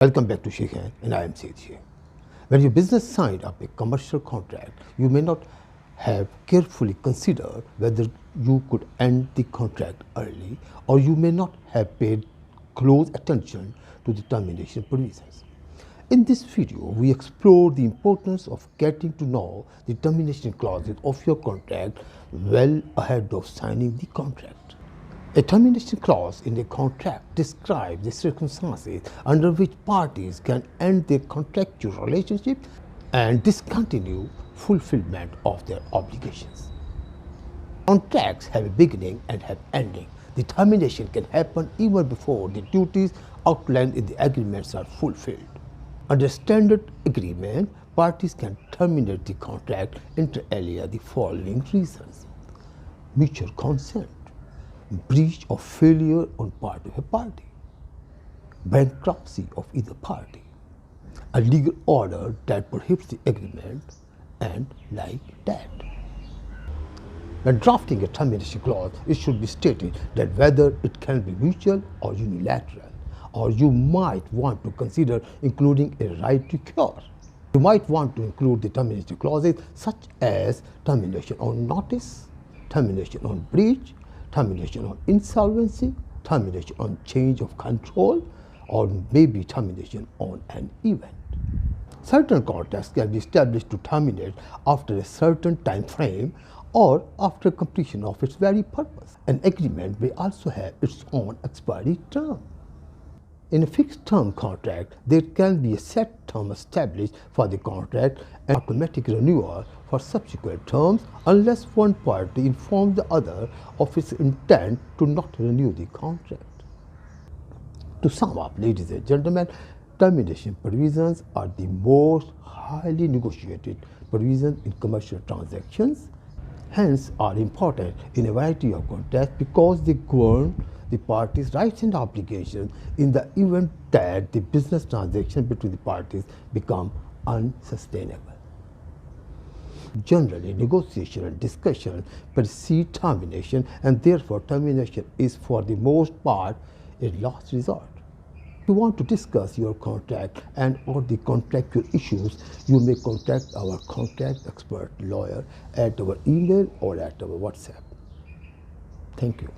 Welcome back to Shaikhain, and I am Saeed A. When your business signed up a commercial contract, you may not have carefully considered whether you could end the contract early, or you may not have paid close attention to the termination provisions. In this video, we explore the importance of getting to know the termination clauses of your contract well ahead of signing the contract. A termination clause in a contract describes the circumstances under which parties can end their contractual relationship and discontinue fulfillment of their obligations. Contracts have a beginning and have ending. The termination can happen even before the duties outlined in the agreements are fulfilled. Under standard agreement, parties can terminate the contract inter alia the following reasons: mutual consent, breach or failure on part of a party, bankruptcy of either party, a legal order that prohibits the agreement, and like that. When drafting a termination clause, it should be stated that whether it can be mutual or unilateral, or you might want to consider including a right to cure. You might want to include the termination clauses such as termination on notice, termination on breach, termination on insolvency, termination on change of control, or maybe termination on an event. Certain contracts can be established to terminate after a certain time frame or after completion of its very purpose. An agreement may also have its own expiry term. In a fixed term contract, there can be a set term established for the contract and automatic renewal for subsequent terms unless one party informs the other of its intent to not renew the contract. To sum up, ladies and gentlemen, termination provisions are the most highly negotiated provisions in commercial transactions, hence are important in a variety of contexts because they govern the parties' rights and obligations in the event that the business transaction between the parties become unsustainable. Generally, negotiation and discussion precede termination, and therefore termination is for the most part a last resort. If you want to discuss your contract and or the contractual issues, you may contact our contract expert lawyer at our email or at our WhatsApp. Thank you.